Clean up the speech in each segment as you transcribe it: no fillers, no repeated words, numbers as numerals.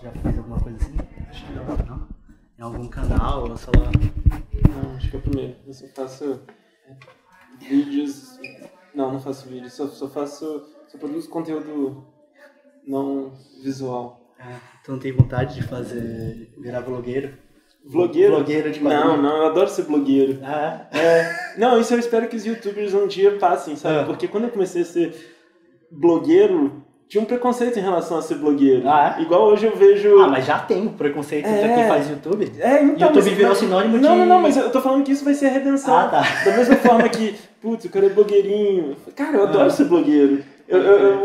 Tu já fez alguma coisa assim? Acho que não. Não? Em algum canal ou sei lá? Não, acho que é o primeiro. Eu só faço vídeos... Não faço vídeos. Só produzo conteúdo não visual. Tu não tem vontade de virar blogueiro? Vlogueiro? Blogueiro de quadrinho? Não, eu adoro ser blogueiro. Não, isso eu espero que os youtubers um dia passem, sabe? Porque quando eu comecei a ser blogueiro, tinha um preconceito em relação a ser blogueiro. Igual hoje eu vejo... mas já tem um preconceito pra quem faz YouTube? Então, YouTube virou sinônimo de... Não, mas eu tô falando que isso vai ser a redenção. Tá. Da mesma forma que, putz, o cara é blogueirinho. Cara, eu adoro ser blogueiro.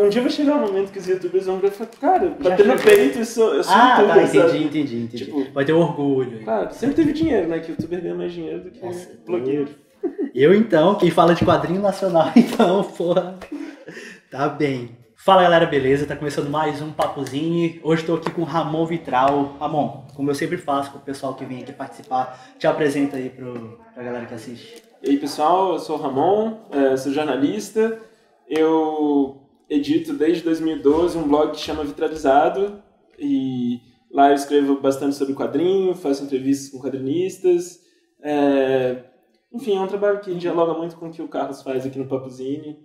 Um dia vai chegar um momento que os youtubers vão falar, cara, bater no peito, eu sou youtuber, entendi. Tipo, vai ter orgulho. Claro, sempre teve dinheiro, né? Que o youtuber ganha mais dinheiro do que blogueiro. Eu então, quem fala de quadrinho nacional, então, porra, tá bem. Fala galera, beleza? Tá começando mais um Papozinho. Hoje estou aqui com o Ramon Vitral. Ramon, como eu sempre faço com o pessoal que vem aqui participar, te apresenta aí pra galera que assiste. E aí pessoal, eu sou o Ramon, sou jornalista. Eu edito desde 2012 um blog que chama Vitralizado e lá eu escrevo bastante sobre quadrinho, faço entrevistas com quadrinistas. Enfim, é um trabalho que dialoga muito com o que o Carlos faz aqui no Papozinho.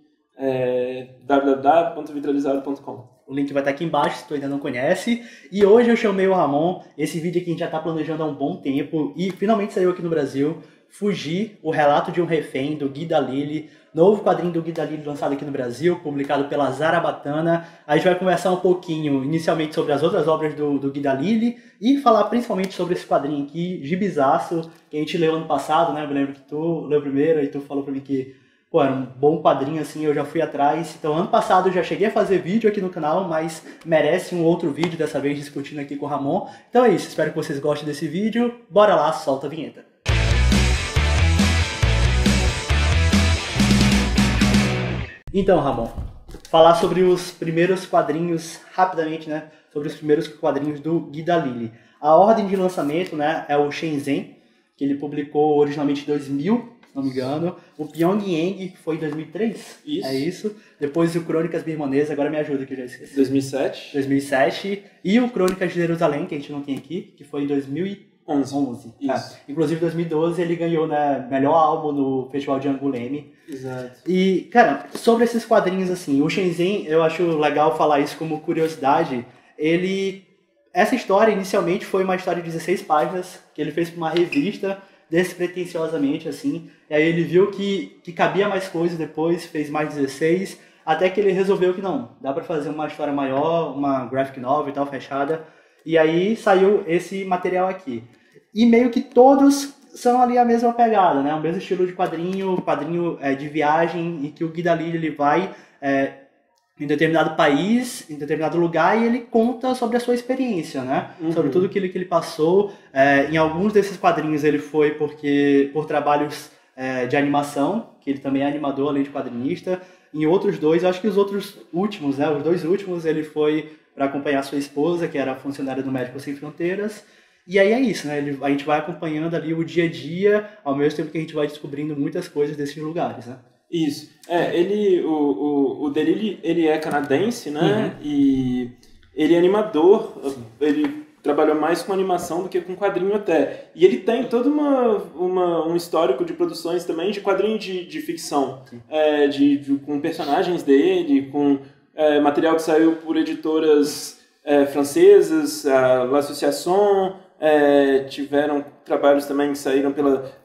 www.vitralizado.com. O link vai estar aqui embaixo se tu ainda não conhece. E hoje eu chamei o Ramon. Esse vídeo aqui a gente já está planejando há um bom tempo e finalmente saiu aqui no Brasil. Fugir, o relato de um refém, do Gui Dalili, novo quadrinho do Gui Dalili lançado aqui no Brasil, publicado pela Zarabatana. A gente vai conversar um pouquinho, inicialmente, sobre as outras obras do Gui Dalili e falar principalmente sobre esse quadrinho aqui, Gibizaço, que a gente leu ano passado, né? Eu lembro que tu leu primeiro e tu falou pra mim que era um bom quadrinho, assim, eu já fui atrás. Então, ano passado eu já cheguei a fazer vídeo aqui no canal, mas merece um outro vídeo, dessa vez discutindo aqui com o Ramon. Então é isso, espero que vocês gostem desse vídeo. Bora lá, solta a vinheta. Então, Ramon, falar sobre os primeiros quadrinhos, rapidamente, né? Sobre os primeiros quadrinhos do Gui Dalili. A ordem de lançamento, né, é o Shenzhen, que ele publicou originalmente em 2000, se não me engano. O Pyongyang, que foi em 2003. Isso. É isso. Depois o Crônicas Birmanesas, agora me ajuda que eu já esqueci. 2007. 2007. E o Crônicas de Jerusalém, que a gente não tem aqui, que foi em 2011. Isso. Inclusive, em 2012, ele ganhou, né, melhor álbum no Festival de Angoulême. Exato. E, cara, sobre esses quadrinhos, assim, o Shenzhen, eu acho legal falar isso como curiosidade. Essa história, inicialmente, foi uma história de 16 páginas, que ele fez para uma revista, despretensiosamente, assim. E aí ele viu que cabia mais coisas depois, fez mais 16, até que ele resolveu que não, dá pra fazer uma história maior, uma graphic novel e tal, fechada. E aí saiu esse material aqui. E meio que todos são ali a mesma pegada, né? O mesmo estilo de quadrinho de viagem, e que o Gui Dalili ele vai em determinado país, em determinado lugar, e ele conta sobre a sua experiência, né? Uhum. Sobre tudo aquilo que ele passou. Em alguns desses quadrinhos ele foi por trabalhos de animação, que ele também é animador, além de quadrinista. Em outros dois, eu acho que os outros últimos, né? Os dois últimos ele foi para acompanhar sua esposa, que era funcionária do Médicos Sem Fronteiras. E aí é isso, né? A gente vai acompanhando ali o dia a dia, ao mesmo tempo que a gente vai descobrindo muitas coisas desses lugares, né? Isso. O Dalili, ele é canadense, né? Uhum. E ele é animador. Sim. Ele trabalhou mais com animação do que com quadrinho até. E ele tem todo um histórico de produções também de quadrinho de ficção. Com personagens dele, com material que saiu por editoras francesas, a L'Association. Tiveram trabalhos também que saíram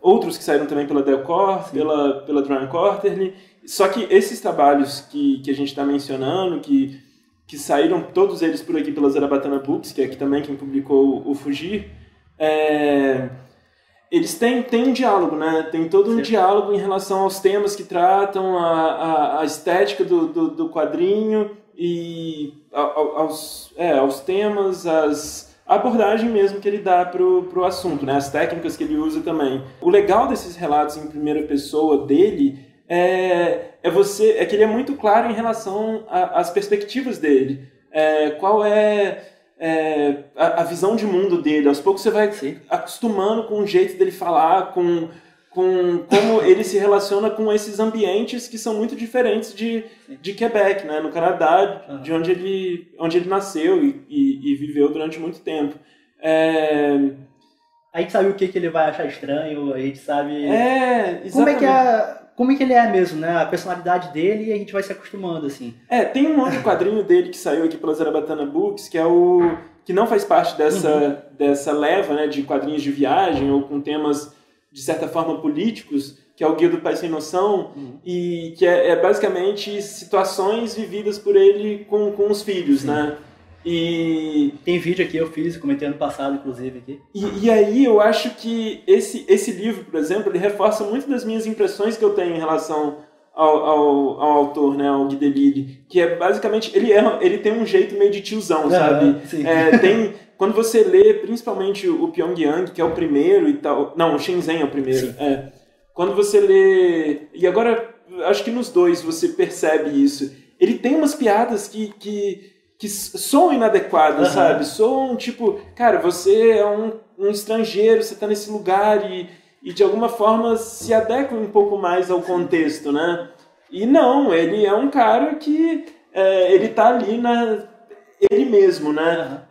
outros que saíram também pela Delcourt, pela Dryan Quarterly. Só que esses trabalhos que a gente está mencionando, que saíram todos eles por aqui pela Zarabatana Books, que é aqui também quem publicou o Fugir, eles têm um diálogo, né? Tem todo um diálogo em relação aos temas que tratam, a estética do quadrinho e aos temas, a abordagem mesmo que ele dá pro assunto, né? As técnicas que ele usa também. O legal desses relatos em primeira pessoa dele é que ele é muito claro em relação às perspectivas dele. Qual é a visão de mundo dele. Aos poucos você vai acostumando com o jeito dele falar, com com como ele se relaciona com esses ambientes que são muito diferentes de Quebec, né, no Canadá, de onde ele nasceu e viveu durante muito tempo. A gente sabe o que ele vai achar estranho, a gente sabe exatamente. como é que ele é mesmo, né? A personalidade dele, e a gente vai se acostumando, assim. Tem um outro quadrinho dele que saiu aqui pela Zarabatana Books, que é o que não faz parte dessa leva, né, de quadrinhos de viagem ou com temas, de certa forma, políticos, que é o Guia do Pai Sem Noção, e que é basicamente situações vividas por ele com os filhos, né? E tem vídeo aqui, eu fiz, comentei ano passado, inclusive, aqui. E aí eu acho que esse livro, por exemplo, ele reforça muito das minhas impressões que eu tenho em relação ao autor, né, ao Guy Delisle, que é basicamente, ele tem um jeito meio de tiozão, sabe? Quando você lê, principalmente o Pyongyang, que é o primeiro e tal, não, o Shenzhen é o primeiro, quando você lê, e agora acho que nos dois você percebe isso, ele tem umas piadas que soam inadequadas, sabe? Soam tipo, cara, você é um estrangeiro, você tá nesse lugar e de alguma forma se adequa um pouco mais ao contexto, né? E não, ele é um cara que ele tá ali ele mesmo, né?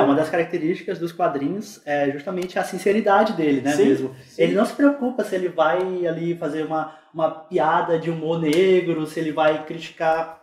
Uma das características dos quadrinhos é justamente a sinceridade dele, né? Sim, mesmo. sim. Ele não se preocupa se ele vai ali fazer uma piada de humor negro, se ele vai criticar,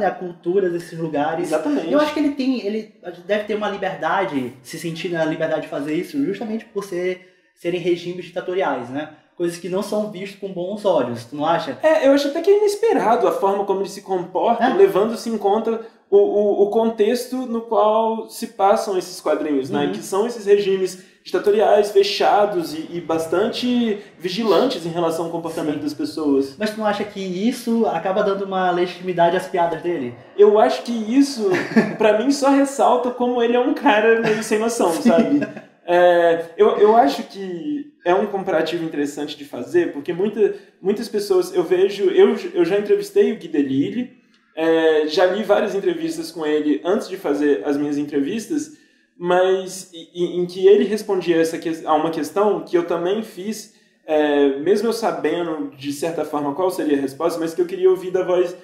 né, a cultura desses lugares. Exatamente. Eu acho que ele deve ter uma liberdade, se sentir na liberdade de fazer isso, justamente por serem regimes ditatoriais, né? Coisas que não são vistas com bons olhos, tu não acha? Eu acho até que é inesperado a forma como ele se comporta, levando-se em conta o contexto no qual se passam esses quadrinhos, né? Que são esses regimes ditatoriais, fechados e bastante vigilantes em relação ao comportamento das pessoas. Mas tu não acha que isso acaba dando uma legitimidade às piadas dele? Eu acho que isso, pra mim, só ressalta como ele é um cara meio sem noção, sabe? Eu acho que é um comparativo interessante de fazer, porque muitas pessoas, eu já entrevistei o Guy Delisle, já li várias entrevistas com ele antes de fazer as minhas entrevistas, mas em que ele respondia a uma questão que eu também fiz, mesmo eu sabendo de certa forma qual seria a resposta, mas que eu queria ouvir da voz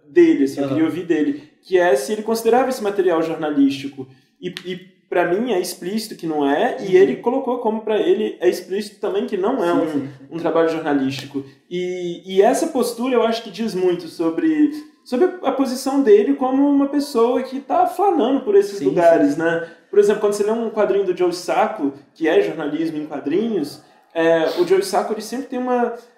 dele, assim, eu queria ouvir dele, que é se ele considerava esse material jornalístico. E para mim é explícito que não é, e ele colocou como para ele é explícito também que não é um trabalho jornalístico. E essa postura eu acho que diz muito sobre a posição dele como uma pessoa que está flanando por esses lugares, né? Por exemplo, quando você lê um quadrinho do Joe Sacco, que é jornalismo em quadrinhos, o Joe Sacco ele sempre tem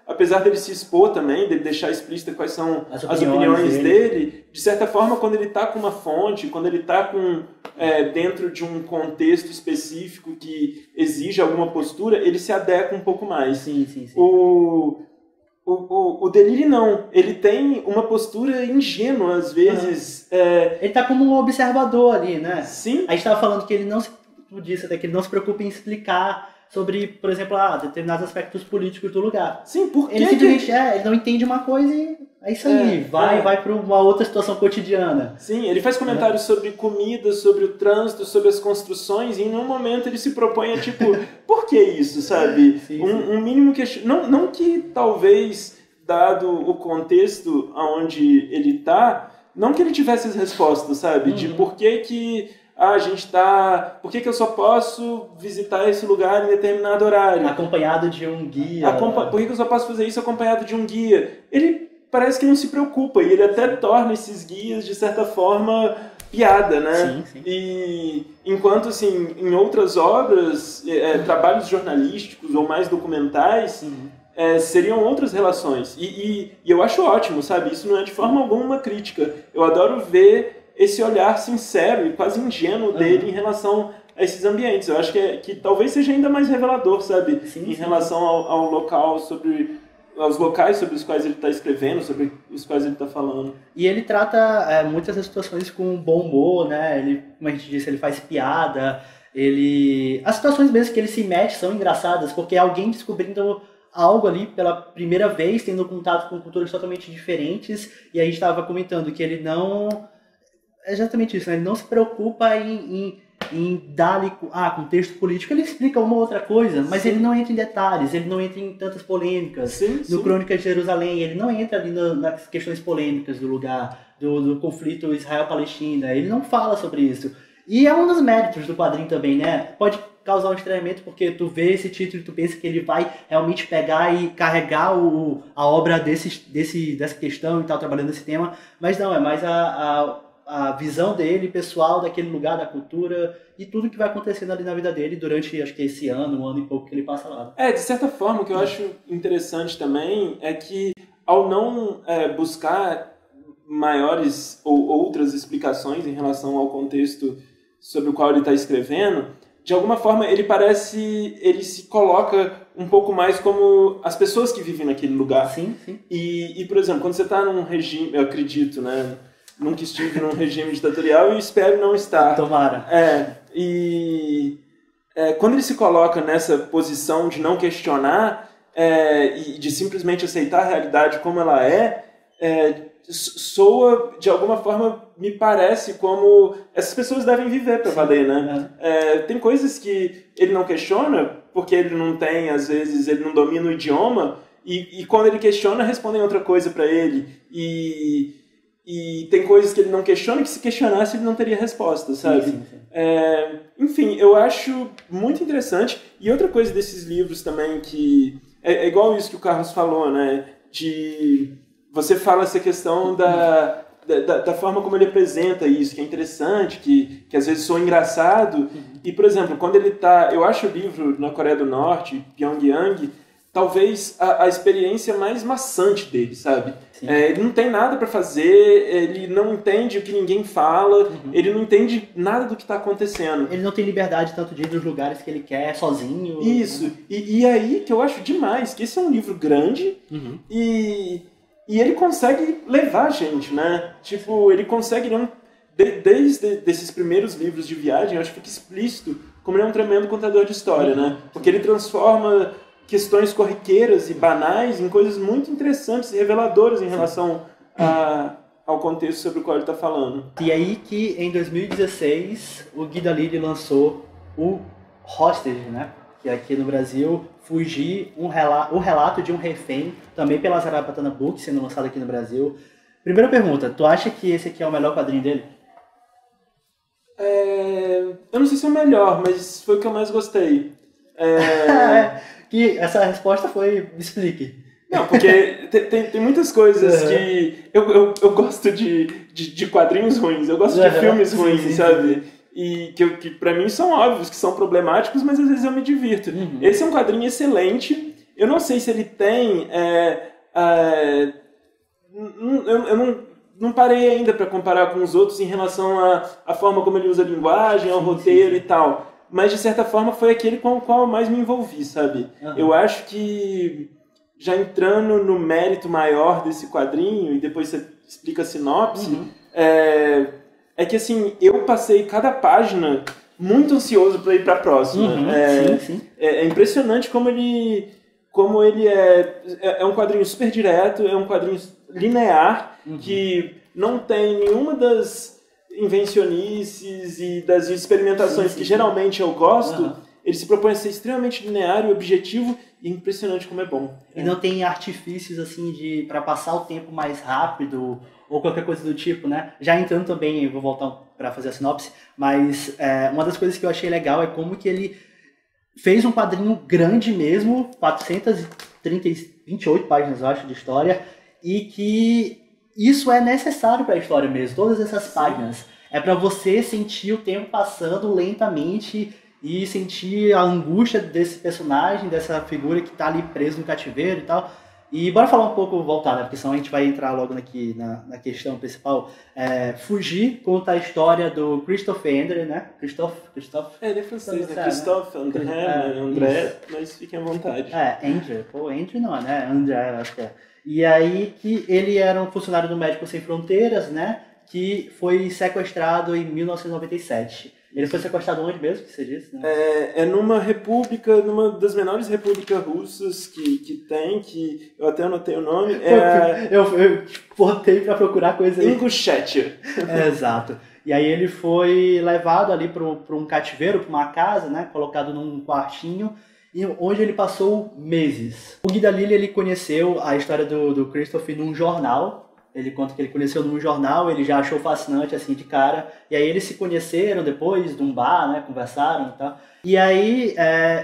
apesar dele se expor também, dele deixar explícita quais são as opiniões dele, de certa forma, quando ele está com uma fonte, quando ele está dentro de um contexto específico que exige alguma postura, ele se adequa um pouco mais. Sim. O Delisle não, ele tem uma postura ingênua às vezes. Ele tá como um observador ali, né? Sim. A gente tava falando que ele não se preocupa em explicar sobre, por exemplo, determinados aspectos políticos do lugar. Sim, porque ele simplesmente ele não entende uma coisa e é isso aí, vai para uma outra situação cotidiana. Sim, ele faz comentários sobre comida, sobre o trânsito, sobre as construções, e em nenhum momento ele se propõe a, tipo, por que isso, sabe? Um mínimo questionamento. Não que talvez, dado o contexto onde ele tá, não que ele tivesse as respostas, sabe? De por que a gente tá... Por que eu só posso visitar esse lugar em determinado horário? Acompanhado de um guia. Por que eu só posso fazer isso acompanhado de um guia? Ele parece que não se preocupa, e ele até torna esses guias, de certa forma, piada, né? Sim. E enquanto, assim, em outras obras, trabalhos jornalísticos ou mais documentais, seriam outras relações. E eu acho ótimo, sabe? Isso não é de forma alguma uma crítica. Eu adoro ver esse olhar sincero e quase ingênuo dele em relação a esses ambientes. Eu acho que talvez seja ainda mais revelador, sabe? Em relação ao local, aos locais sobre os quais ele está escrevendo, sobre os quais ele está falando. E ele trata muitas das situações com bom humor, né? Ele, como a gente disse, ele faz piada, as situações mesmo que ele se mete são engraçadas, porque é alguém descobrindo algo ali pela primeira vez, tendo contato com culturas totalmente diferentes, e a gente estava comentando que ele não... É exatamente isso, né? Ele não se preocupa em em dar-lhe contexto político, ele explica uma outra coisa, mas ele não entra em detalhes, ele não entra em tantas polêmicas. Sim. No Crônicas de Jerusalém, ele não entra ali nas questões polêmicas do lugar, do conflito Israel-Palestina, ele não fala sobre isso. E é um dos méritos do quadrinho também, né? Pode causar um estranhamento porque tu vê esse título e tu pensa que ele vai realmente pegar e carregar a obra dessa questão e tal, trabalhando nesse tema, mas não, é mais a visão dele, pessoal, daquele lugar, da cultura e tudo que vai acontecendo ali na vida dele durante, acho que esse ano, um ano e pouco que ele passa lá. De certa forma, o que eu acho interessante também é que, ao não buscar maiores ou outras explicações em relação ao contexto sobre o qual ele está escrevendo, de alguma forma ele se coloca um pouco mais como as pessoas que vivem naquele lugar. Sim. E por exemplo, quando você está num regime, eu acredito, né? Nunca estive num regime ditatorial e espero não estar. Tomara. Quando ele se coloca nessa posição de não questionar e de simplesmente aceitar a realidade como ela soa, de alguma forma, me parece como essas pessoas devem viver para valer, né? Tem coisas que ele não questiona, porque ele não tem, às vezes, ele não domina o idioma, e quando ele questiona, respondem outra coisa para ele. E tem coisas que ele não questiona, que se questionasse ele não teria resposta, sabe? Sim. Enfim, eu acho muito interessante. E outra coisa desses livros também que... É igual isso que o Carlos falou, né? Você fala essa questão da forma como ele apresenta isso, que é interessante, que às vezes soa engraçado. E, por exemplo, quando ele tá... Eu acho o livro na Coreia do Norte, Pyongyang, talvez a experiência mais maçante dele, sabe? Ele não tem nada para fazer, ele não entende o que ninguém fala, ele não entende nada do que está acontecendo. Ele não tem liberdade tanto de ir nos lugares que ele quer, sozinho. Isso. E aí que eu acho demais, que esse é um livro grande e ele consegue levar a gente, né? Tipo, ele consegue... Desde esses primeiros livros de viagem, eu acho que fica explícito como ele é um tremendo contador de história, né? Porque ele transforma questões corriqueiras e banais em coisas muito interessantes e reveladoras em relação ao contexto sobre o qual ele está falando. E aí que, em 2016, o Guy Delisle lançou o Hostage, né? Que aqui no Brasil, Fugir, o relato de um refém, também pela Zarabatana Books, sendo lançado aqui no Brasil. Primeira pergunta, tu acha que esse aqui é o melhor quadrinho dele? Eu não sei se é o melhor, mas foi o que eu mais gostei. Que essa resposta foi... Me explique. Não, porque tem muitas coisas que... Eu gosto de quadrinhos ruins, eu gosto de filmes ruins, sabe? E que pra mim são óbvios, que são problemáticos, mas às vezes eu me divirto. Esse é um quadrinho excelente. Eu não sei se ele tem... Eu não parei ainda para comparar com os outros em relação à forma como ele usa a linguagem, ao roteiro e tal. Mas, de certa forma, foi aquele com o qual eu mais me envolvi, sabe? Eu acho que, já entrando no mérito maior desse quadrinho, e depois você explica a sinopse, é que, assim, eu passei cada página muito ansioso para ir para a próxima. Sim. É impressionante como ele é um quadrinho super direto, é um quadrinho linear, que não tem nenhuma das invencionices e das experimentações que geralmente eu gosto. Ele se propõe a ser extremamente linear e objetivo, e é impressionante como é bom. E não tem artifícios assim para passar o tempo mais rápido ou qualquer coisa do tipo, né? Já entrando também, eu vou voltar para fazer a sinopse, mas uma das coisas que eu achei legal é como que ele fez um quadrinho grande mesmo, 428 páginas, eu acho, de história, e que isso é necessário para a história mesmo, todas essas páginas. É para você sentir o tempo passando lentamente e sentir a angústia desse personagem, dessa figura que está ali preso no cativeiro e tal. E bora falar um pouco, voltar, né? Porque senão a gente vai entrar logo aqui na questão principal. Fugir conta a história do Christophe André, né? Christophe. Ele é francês, né? Christophe, André, mas fiquem à vontade. André. Pô, André não, né? André, acho que é. E aí que ele era um funcionário do Médicos Sem Fronteiras, né? Que foi sequestrado em 1997. Ele foi sequestrado onde mesmo, que você disse? Né? Numa numa das menores repúblicas russas que tem, que eu até anotei o nome. Eu botei pra procurar coisa aí. Ingushétia. Exato. E aí ele foi levado ali para um cativeiro, para uma casa, né? Colocado num quartinho, e onde ele passou meses. O Guy Delisle, ele conheceu a história do Christophe num jornal. Ele conta que ele conheceu num jornal, ele já achou fascinante assim de cara. E aí eles se conheceram depois de um bar, né? Conversaram e tal. E aí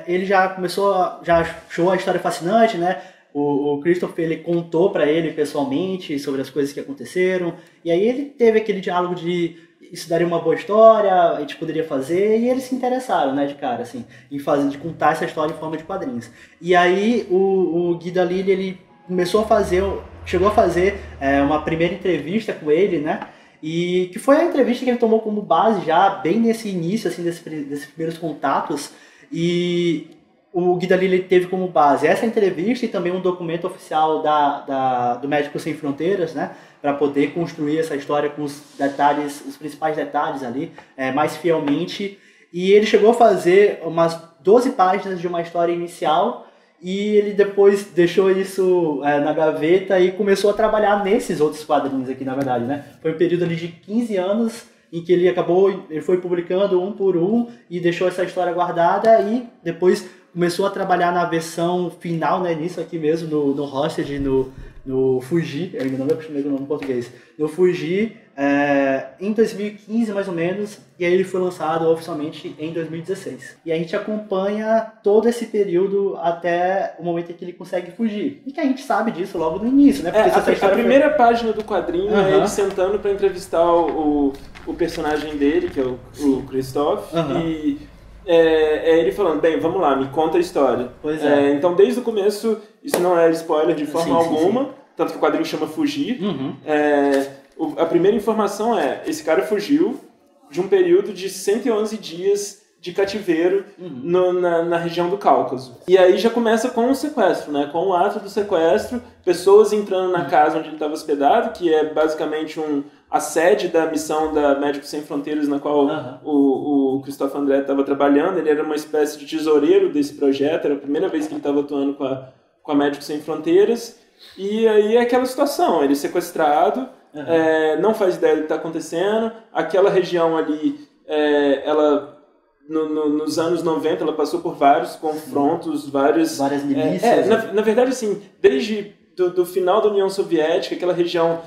ele já achou a história fascinante, né? O Christophe, ele contou para ele pessoalmente sobre as coisas que aconteceram. E aí ele teve aquele diálogo de isso daria uma boa história, a gente poderia fazer, e eles se interessaram, né, de cara, assim, de contar essa história em forma de quadrinhos. E aí o Guy Delisle, ele chegou a fazer uma primeira entrevista com ele, né, e que foi a entrevista que ele tomou como base já bem nesse início, assim, desses primeiros contatos, e o Guy Delisle teve como base essa entrevista e também um documento oficial do Médicos Sem Fronteiras, né, para poder construir essa história com os detalhes, os principais detalhes ali, mais fielmente. E ele chegou a fazer umas 12 páginas de uma história inicial e ele depois deixou isso na gaveta e começou a trabalhar nesses outros quadrinhos aqui, na verdade, né? Foi um período ali de 15 anos em que ele foi publicando um por um e deixou essa história guardada e depois começou a trabalhar na versão final, né, nisso aqui mesmo, no Hostage, no Fugi, eu ainda não me acostumei com o nome em português, no Fugi, em 2015 mais ou menos, e aí ele foi lançado oficialmente em 2016. E a gente acompanha todo esse período até o momento em que ele consegue fugir. E que a gente sabe disso logo no início, né? Porque a primeira página do quadrinho é ele sentando para entrevistar o personagem dele, que é o Christophe, e ele falando, bem, vamos lá, me conta a história. Pois é. Então, desde o começo, isso não é spoiler de forma alguma, sim. Tanto que o quadrinho chama Fugir. A primeira informação esse cara fugiu de um período de 111 dias de cativeiro na região do Cáucaso. E aí já começa com o sequestro, né? Com o ato do sequestro, pessoas entrando na casa onde ele estava hospedado, que é basicamente a sede da missão da Médicos Sem Fronteiras, na qual o Christophe André estava trabalhando. Ele era uma espécie de tesoureiro desse projeto, era a primeira vez que ele estava atuando com a Médicos Sem Fronteiras. E aí é aquela situação, ele é sequestrado, não faz ideia do que está acontecendo, aquela região ali, ela... nos anos 90 ela passou por vários confrontos, várias milícias. Na verdade, assim, desde do final da União Soviética, aquela região,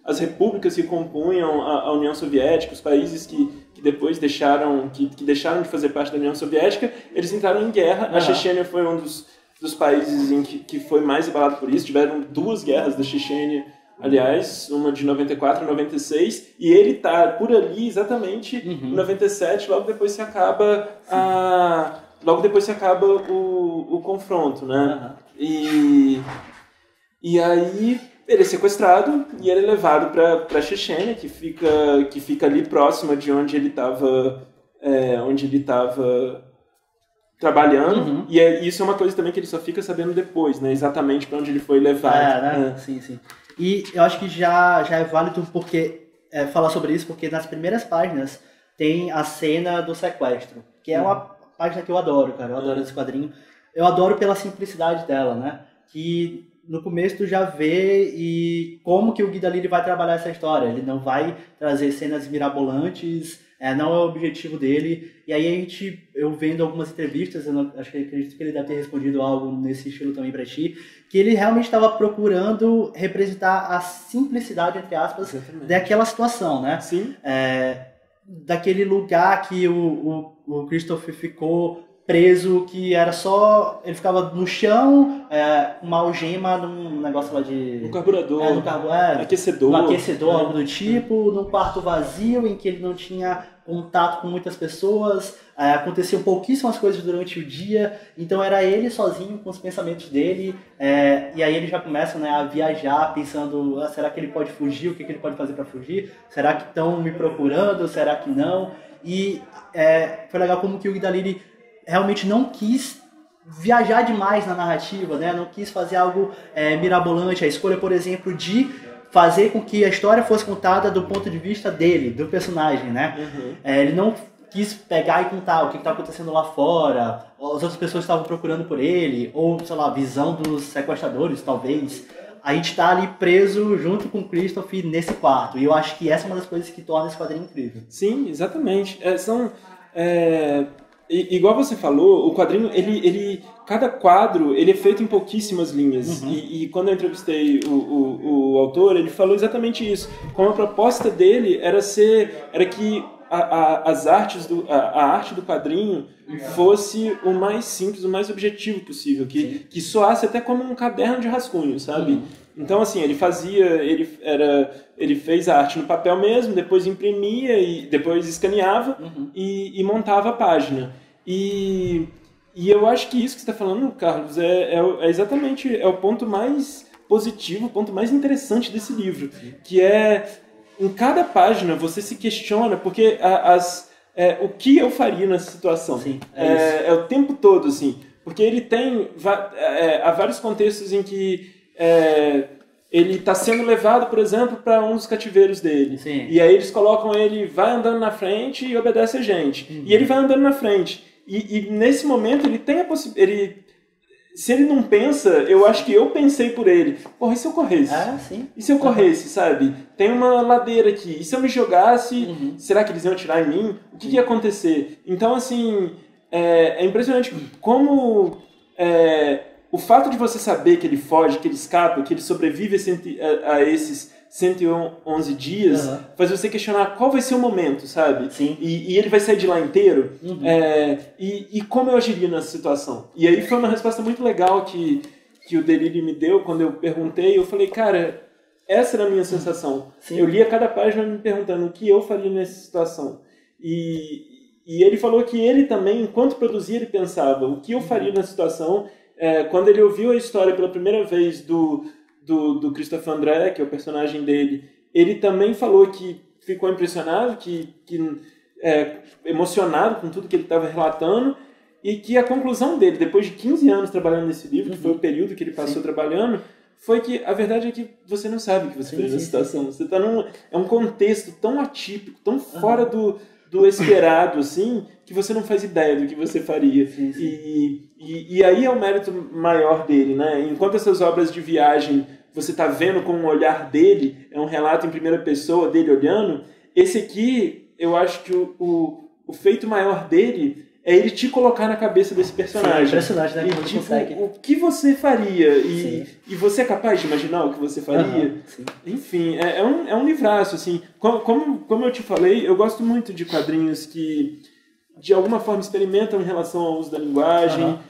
as repúblicas que compunham a União Soviética, os países que depois deixaram de fazer parte da União Soviética, eles entraram em guerra. A Chechênia foi um dos países que foi mais abalado por isso. Tiveram 2 guerras da Chechênia, aliás, uma de 94 e 96, e ele tá por ali exatamente em 97, logo depois se acaba o confronto, né? E aí ele é sequestrado e ele é levado para Chechênia, que fica ali próxima de onde ele estava trabalhando, e isso é uma coisa também que ele só fica sabendo depois, né? Exatamente para onde ele foi levado. Né? Sim. E eu acho que já é válido falar sobre isso, porque nas primeiras páginas tem a cena do sequestro, que é uma página que eu adoro, cara. Eu adoro esse quadrinho. Eu adoro pela simplicidade dela, né? Que no começo tu já vê e como que o Guy Delisle vai trabalhar essa história. Ele não vai trazer cenas mirabolantes, não é o objetivo dele. E aí eu vendo algumas entrevistas, acredito que ele deve ter respondido algo nesse estilo também pra ti, que ele realmente estava procurando representar a simplicidade, entre aspas, daquela situação, né? Sim. Daquele lugar que o Christophe ficou preso, que era só... Ele ficava no chão, uma algema num negócio lá de... Um carburador. Aquecedor. Um aquecedor, algo do tipo, num quarto vazio, em que ele não tinha contato com muitas pessoas, aconteciam pouquíssimas coisas durante o dia, então era ele sozinho com os pensamentos dele, e aí ele já começa, né, a viajar, pensando, será que ele pode fugir? O que ele pode fazer para fugir? Será que estão me procurando? Será que não? E foi legal como que o Guy Delisle realmente não quis viajar demais na narrativa, né? Não quis fazer algo mirabolante. A escolha, por exemplo, de fazer com que a história fosse contada do ponto de vista dele, do personagem, né? Ele não quis pegar e contar o que está acontecendo lá fora, as outras pessoas estavam procurando por ele, ou, sei lá, a visão dos sequestradores, talvez. a gente tá ali preso junto com o Christopher nesse quarto. E eu acho que essa é uma das coisas que torna esse quadrinho incrível. Sim, exatamente. Igual você falou, o quadrinho, cada quadro ele é feito em pouquíssimas linhas. E quando eu entrevistei o autor, ele falou exatamente isso. Como a proposta dele era que a arte do quadrinho fosse o mais simples, o mais objetivo possível, que soasse até como um caderno de rascunho, sabe? Então, assim, ele fez a arte no papel mesmo, depois imprimia e depois escaneava e montava a página. E eu acho que isso que você está falando, Carlos, é exatamente o ponto mais positivo, o ponto mais interessante desse livro, que é em cada página você se questiona, porque o que eu faria nessa situação? Sim, é o tempo todo, assim. Porque ele tem há vários contextos em que ele está sendo levado, por exemplo, para um dos cativeiros dele. Sim. E aí eles colocam ele, vai andando na frente e obedece a gente. E ele vai andando na frente. E nesse momento ele tem a possibilidade... Se ele não pensa, eu acho que eu pensei por ele. Porra, e se eu corresse? Sim. E se eu corresse, sabe? Tem uma ladeira aqui. E se eu me jogasse, será que eles iam atirar em mim? O que ia acontecer? Então, assim, é impressionante como o fato de você saber que ele foge, que ele escapa, que ele sobrevive a esses 111 dias, faz você questionar qual vai ser o momento, sabe? Sim. E ele vai sair de lá inteiro? E como eu agiria nessa situação? E aí foi uma resposta muito legal que o Delírio me deu quando eu perguntei. Eu falei, cara, essa era a minha sensação. Sim. Eu lia cada página me perguntando o que eu faria nessa situação. E ele falou que ele também, enquanto produzia, ele pensava o que eu faria nessa situação. Quando ele ouviu a história pela primeira vez do Christopher André, que é o personagem dele, ele também falou que ficou impressionado, emocionado com tudo que ele estava relatando, e que a conclusão dele, depois de 15 anos trabalhando nesse livro, que foi o período que ele passou trabalhando, foi que a verdade é que você não sabe o que você fez nessa situação. Você está é um contexto tão atípico, tão fora do esperado, assim, que você não faz ideia do que você faria. E aí é o mérito maior dele, né? Enquanto essas obras de viagem você está vendo com o olhar dele, é um relato em primeira pessoa dele olhando, esse aqui, eu acho que o feito maior dele é ele te colocar na cabeça desse personagem. Sim, impressionante, né? E, tipo, o que você faria? E você é capaz de imaginar o que você faria? Enfim, é um livraço, assim. Como eu te falei, eu gosto muito de quadrinhos que, de alguma forma, experimentam em relação ao uso da linguagem,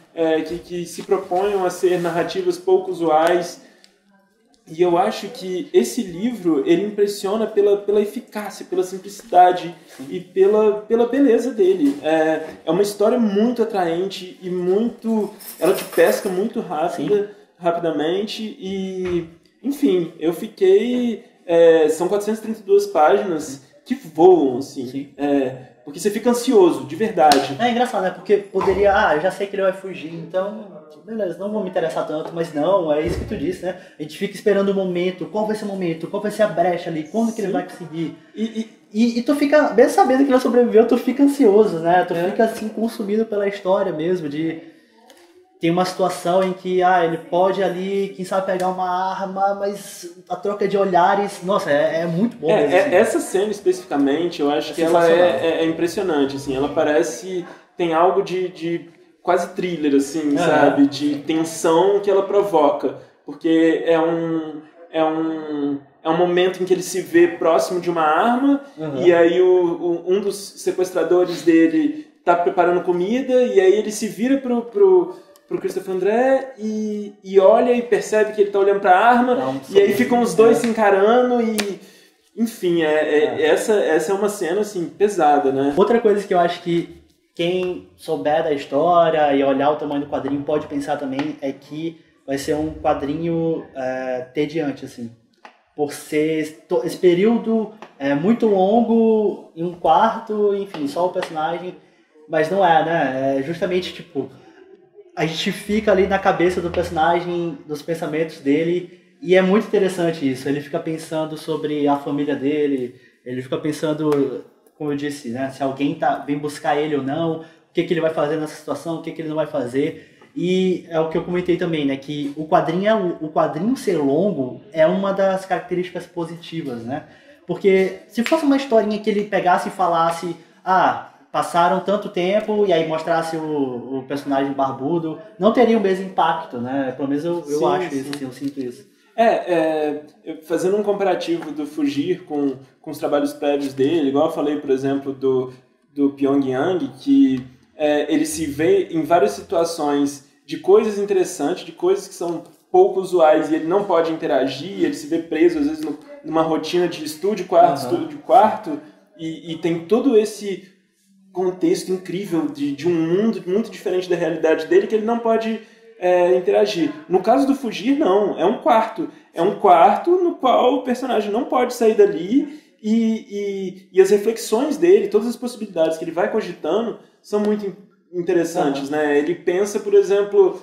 que se proponham a ser narrativas pouco usuais. E eu acho que esse livro, ele impressiona pela eficácia, pela simplicidade e pela beleza dele. É uma história muito atraente e ela te pesca muito rapidamente. E, enfim, eu fiquei... são 432 páginas que voam, assim. Porque você fica ansioso, de verdade. É engraçado, né? Porque poderia... eu já sei que ele vai fugir, então... Beleza, não vou me interessar tanto, mas não, é isso que tu disse, né? A gente fica esperando o momento, qual vai ser o momento, qual vai ser a brecha ali, quando que ele vai conseguir. E tu fica, mesmo sabendo que ele sobreviveu, tu fica ansioso, né? Tu fica assim, consumido pela história mesmo, tem uma situação em que, ele pode ali, quem sabe pegar uma arma, mas a troca de olhares, nossa, é muito bom mesmo. Assim. Essa cena especificamente, eu acho que ela é impressionante, assim, ela tem algo de quase thriller, assim, sabe? De tensão que ela provoca. Porque é um momento em que ele se vê próximo de uma arma, e aí um dos sequestradores dele tá preparando comida, e aí ele se vira pro Christopher André e olha e percebe que ele tá olhando pra arma, e aí ficam os dois se encarando e... Enfim, essa é uma cena, assim, pesada, né? Outra coisa que eu acho que quem souber da história e olhar o tamanho do quadrinho pode pensar também é que vai ser um quadrinho tediante, assim. Por ser esse período muito longo, em um quarto, enfim, só o personagem. Mas não né? É justamente, tipo, a gente fica ali na cabeça do personagem, dos pensamentos dele, e é muito interessante isso. Ele fica pensando sobre a família dele, ele fica pensando... Como eu disse, né? Se alguém vem buscar ele ou não, o que ele vai fazer nessa situação, o que ele não vai fazer. E é o que eu comentei também, né? Que o quadrinho ser longo é uma das características positivas, né? Porque se fosse uma historinha que ele pegasse e falasse, passaram tanto tempo e aí mostrasse o personagem barbudo, não teria o mesmo impacto, né? Pelo menos eu acho isso, assim, eu sinto isso. Fazendo um comparativo do Fugir com os trabalhos prévios dele, igual eu falei, por exemplo, do Pyongyang, que ele se vê em várias situações de coisas interessantes, de coisas que são pouco usuais e ele não pode interagir, ele se vê preso, às vezes, numa rotina de estúdio, quarto, e tem todo esse contexto incrível de um mundo muito diferente da realidade dele que ele não pode interagir. No caso do Fugir, não. É um quarto. É um quarto no qual o personagem não pode sair dali e as reflexões dele, todas as possibilidades que ele vai cogitando são muito interessantes, né? Ele pensa, por exemplo,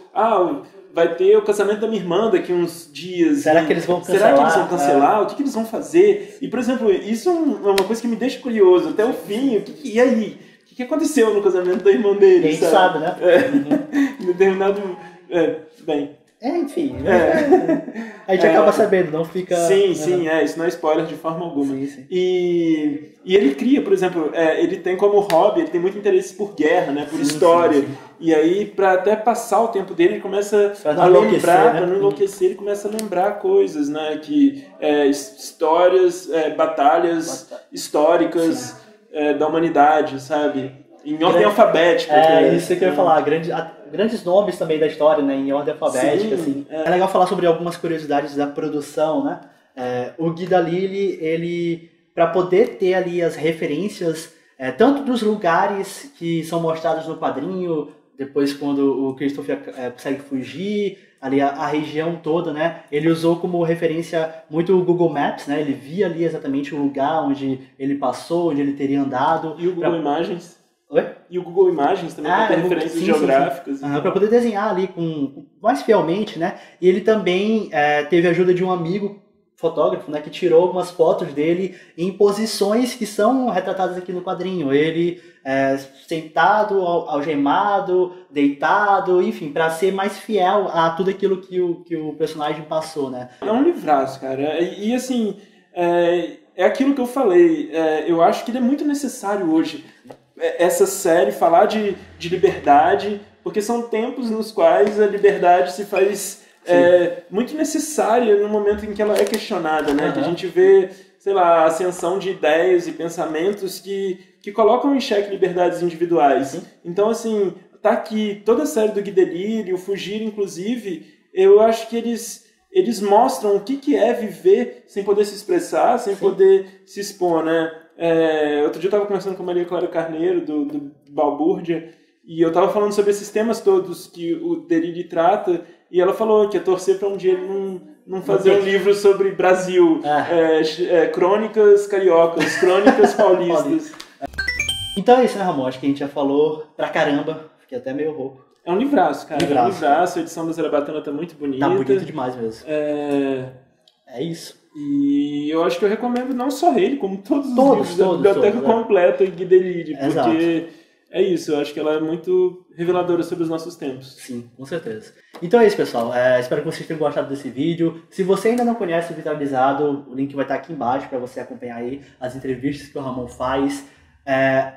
vai ter o casamento da minha irmã daqui uns dias. Será que eles vão cancelar? O que eles vão fazer? E, por exemplo, isso é uma coisa que me deixa curioso. Até o fim, e aí? O que aconteceu no casamento da irmã dele? A gente sabe, né? Em determinado... Enfim. A gente acaba sabendo, não fica... Sim, isso não é spoiler de forma alguma. Sim. E ele cria, por exemplo, ele tem como hobby, ele tem muito interesse por guerra, né, por história. Sim. E aí, para até passar o tempo dele, ele começa a lembrar, para não enlouquecer, ele começa a lembrar coisas, né, histórias, batalhas históricas da humanidade, sabe? Em ordem alfabética. Isso que eu ia falar. Grandes nomes também da história, né? Em ordem alfabética. Sim, assim. É legal falar sobre algumas curiosidades da produção, né? O Gui Delisle, ele, para poder ter ali as referências, tanto dos lugares que são mostrados no quadrinho, depois quando o Christopher consegue fugir, ali a região toda, né? Ele usou como referência muito o Google Maps, né? Ele via ali exatamente o lugar onde ele passou, onde ele teria andado. E o Google Imagens? Oi? E o Google Imagens também tem referências geográficas. Sim. Para poder desenhar ali mais fielmente, né? E ele também teve a ajuda de um amigo fotógrafo, né, que tirou algumas fotos dele em posições que são retratadas aqui no quadrinho. Ele sentado, algemado, deitado, enfim, para ser mais fiel a tudo aquilo que o personagem passou, né? É um livraço, cara. E assim, é aquilo que eu falei. Eu acho que ele é muito necessário hoje. Essa série falar de liberdade, porque são tempos nos quais a liberdade se faz muito necessária no momento em que ela é questionada, né? Que a gente vê, sei lá, a ascensão de ideias e pensamentos que colocam em xeque liberdades individuais. Sim. Então, assim, tá aqui toda a série do Gui Delisle, o Fugir, inclusive, eu acho que eles mostram o que é viver sem poder se expressar, sem poder se expor, né? Outro dia eu estava conversando com a Maria Clara Carneiro, do Balbúrdia, e eu estava falando sobre esses temas todos que o Delisle trata, e ela falou que ia torcer para um dia ele não fazer um livro sobre Brasil, crônicas cariocas, crônicas paulistas. Então é isso, né, Ramon? Acho que a gente já falou pra caramba, fiquei até meio rouco. É um livraço, cara. É um livraço, a edição da Zarabatana tá muito bonita. Tá bonito demais mesmo. É isso. E eu acho que eu recomendo não só ele, como todos os livros da biblioteca completa em Gui Delisle, porque é isso, eu acho que ela é muito reveladora sobre os nossos tempos. Sim, com certeza. Então é isso, pessoal. Espero que vocês tenham gostado desse vídeo. Se você ainda não conhece o Vitralizado, o link vai estar aqui embaixo para você acompanhar aí as entrevistas que o Ramon faz.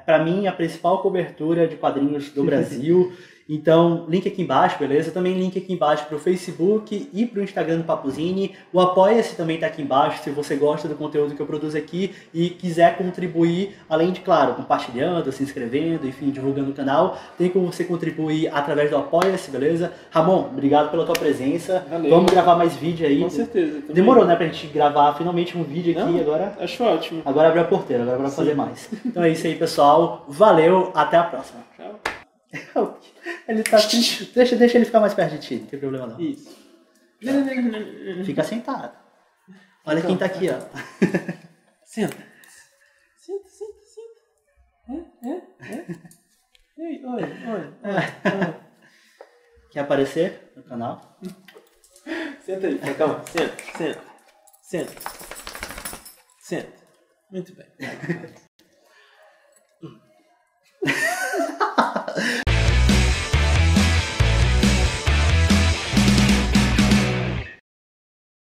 Para mim, a principal cobertura de quadrinhos do Brasil. Então, link aqui embaixo, beleza? Também link aqui embaixo para o Facebook e para o Instagram do Papuzine. O Apoia-se também está aqui embaixo, se você gosta do conteúdo que eu produzo aqui e quiser contribuir, além de, claro, compartilhando, se inscrevendo, enfim, divulgando o canal, tem como você contribuir através do Apoia-se, beleza? Ramon, obrigado pela tua presença. Valeu. Vamos gravar mais vídeo aí. Com certeza. Também. Demorou, né, pra gente gravar finalmente um vídeo aqui agora. Acho ótimo. Agora abre a porteira, agora vai fazer mais. Então é isso aí, pessoal. Valeu, até a próxima. Tchau. Ele tá triste. Deixa ele ficar mais perto de ti, não tem problema não. Isso. Fica sentado. Olha quem tá aqui, ó. Senta. Ei, oi. Quer aparecer no canal? Senta aí, calma. Senta. Muito bem.